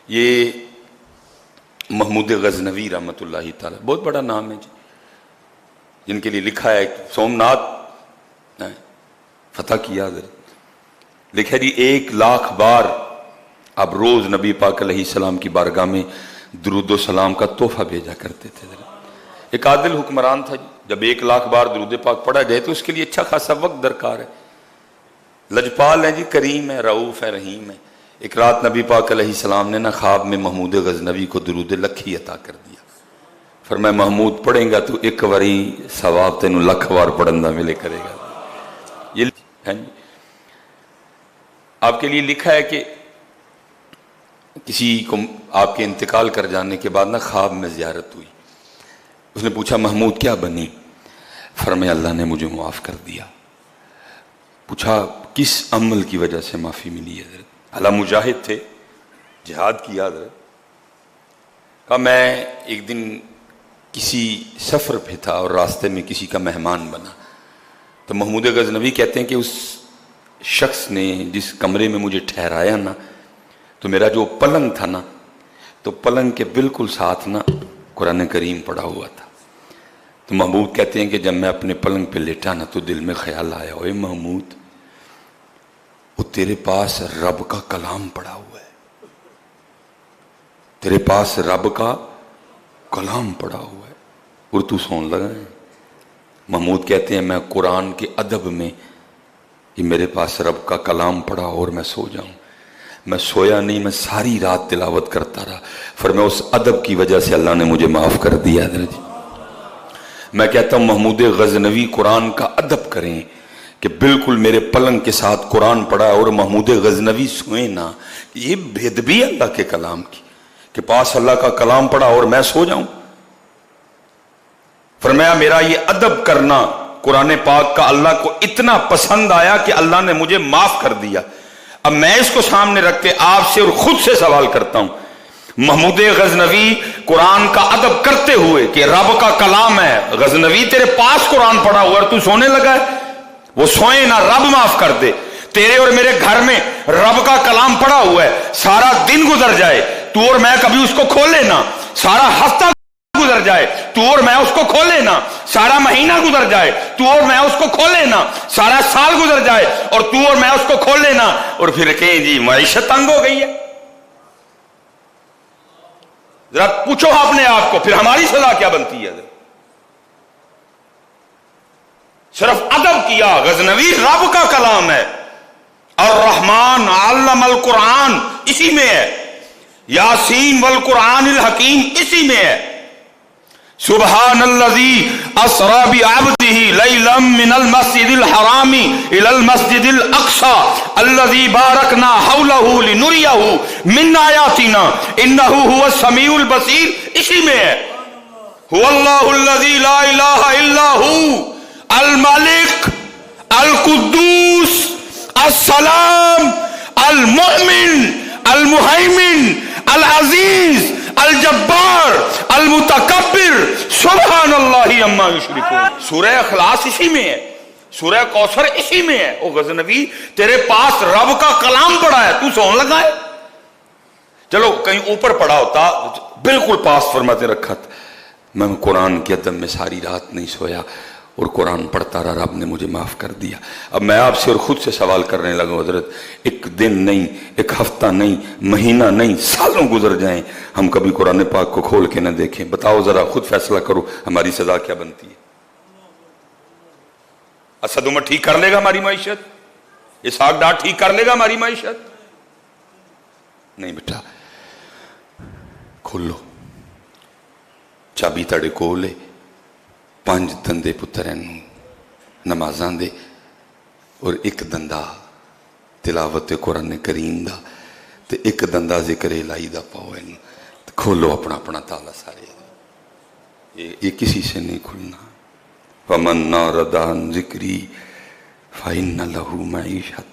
یہ محمود غزنوی رحمۃ اللہ تعالی، بہت بڑا نام ہے جی، جن کے لیے لکھا ہے سومناتھ فتح کیا حضرت، لکھا ہے جی 1,00,000 بار آپ روز نبی پاک علیہ السلام کی بارگاہ میں درود و سلام کا تحفہ بھیجا کرتے تھے حضرت۔ ایک عادل حکمران تھا جی، جب 1,00,000 بار درود پاک پڑھا جائے تو اس کے لیے اچھا خاصا وقت درکار ہے۔ لجپال ہے جی، کریم ہے، رعوف ہے، رحیم ہے۔ ایک رات نبی پاک علیہ السلام نے خواب میں محمود غزنوی کو درود لکھی عطا کر دیا، فرمایا محمود پڑھیں گا تو ایک واری ثواب تینوں 1,00,000 بار پڑھنا ملے کرے گا۔ یہ ہے جی، آپ کے لیے لکھا ہے کہ کسی کو آپ کے انتقال کر جانے کے بعد خواب میں زیارت ہوئی، اس نے پوچھا محمود کیا بنی؟ فرمایا اللہ نے مجھے معاف کر دیا۔ پوچھا کس عمل کی وجہ سے معافی ملی حضرت؟ اللہ مجاہد تھے، جہاد کیا حضرت۔ کہا میں ایک دن کسی سفر پہ تھا اور راستے میں کسی کا مہمان بنا، تو محمود غزنوی کہتے ہیں کہ اس شخص نے جس کمرے میں مجھے ٹھہرایا تو میرا جو پلنگ تھا تو پلنگ کے بالکل ساتھ قرآن کریم پڑھا ہوا تھا۔ تو محمود کہتے ہیں کہ جب میں اپنے پلنگ پہ لیٹا تو دل میں خیال آیا، اوے محمود وہ تیرے پاس رب کا کلام پڑا ہوا ہے، تیرے پاس رب کا کلام پڑا ہوا ہے اور تو سون لگا ہے۔ محمود کہتے ہیں میں قرآن کے ادب میں کہ میرے پاس رب کا کلام پڑا اور میں سو جاؤں، میں سویا نہیں، میں ساری رات تلاوت کرتا رہا، فرمایا اس ادب کی وجہ سے اللہ نے مجھے معاف کر دیا حضرت جی۔ میں کہتا ہوں محمود غزنوی قرآن کا ادب کریں کہ بالکل میرے پلنگ کے ساتھ قرآن پڑھا اور محمود غزنوی سوئیں نہ، یہ بےدبی اللہ کے کلام کی کہ پاس اللہ کا کلام پڑھا اور میں سو جاؤں۔ فرمایا میرا یہ ادب کرنا قرآن پاک کا اللہ کو اتنا پسند آیا کہ اللہ نے مجھے معاف کر دیا۔ اب میں اس کو سامنے رکھ کے آپ سے اور خود سے سوال کرتا ہوں، محمود غزنوی قرآن کا ادب کرتے ہوئے کہ رب کا کلام ہے، غزنوی تیرے پاس قرآن پڑھا ہوا اور تو سونے لگا ہے، وہ سوئے نہ، رب معاف کر دے۔ تیرے اور میرے گھر میں رب کا کلام پڑھا ہوا ہے، سارا دن گزر جائے تو اور میں کبھی اس کو کھولے نہ، سارا ہفتہ گزر جائے تو اور میں اس کو کھولے نہ، سارا مہینہ گزر جائے تو اور میں اس کو کھولے نہ، سارا سال گزر جائے اور تو اور میں اس کو کھولے نہ، اور پھر کہیں جی معیشت تنگ ہو گئی ہے۔ ذرا پوچھو اپنے آپ کو، پھر ہماری سزا کیا بنتی ہے؟ صرف ادب کیا، غزنوی رب کا کلام ہے، الرحمن علم القرآن اسی میں ہے، یاسین والقرآن الحکیم اسی میں ہے، سبحان الذی اسری بعبدہ لیلا من المسجد الحرام الی المسجد الاقصی الذی بارکنا حولہ لنریہ من آیاتنا انہ هو السمیع البصیر اسی میں ہے، هو اللہ الذی لا الہ الا هو الملک القدوس السلام المؤمن المہیمن العزیز الجبار المتکبر سبحان اللہ عما یشرکون۔ سورہ اخلاص اسی میں ہے، سورہ کوثر اسی میں ہے۔ او غزنوی تیرے پاس رب کا کلام پڑا ہے، تو سون لگا ہے؟ چلو کہیں اوپر پڑا ہوتا بالکل پاس فرماتے رکھا تھا، میں قرآن کے ادب میں ساری رات نہیں سویا اور قرآن پڑھتا رہا، رب نے مجھے معاف کر دیا۔ اب میں آپ سے اور خود سے سوال کرنے لگا حضرت، ایک دن نہیں، ایک ہفتہ نہیں، مہینہ نہیں، سالوں گزر جائیں ہم کبھی قرآن پاک کو کھول کے نہ دیکھیں، بتاؤ ذرا خود فیصلہ کرو ہماری سزا کیا بنتی ہے؟ اسد عمر ٹھیک کر لے گا ہماری معیشت؟ اسحاق ڈار ٹھیک کر لے گا ہماری معیشت؟ نہیں بیٹا، کھولو چابی تڑے کھولے، 5 دندے پتر نمازاں دے اور ایک دندہ تلاوت قرآن کریم دا تے ایک دندہ ذکر الہی دا پاؤ ہے، کھولو اپنا اپنا تالا سارے، یہ کسی سے نہیں کھلنا۔ فَمَنْ نَارَدَ عَنْ ذِكْرِي فَإِنَّ لَهُ مَعِيشَةً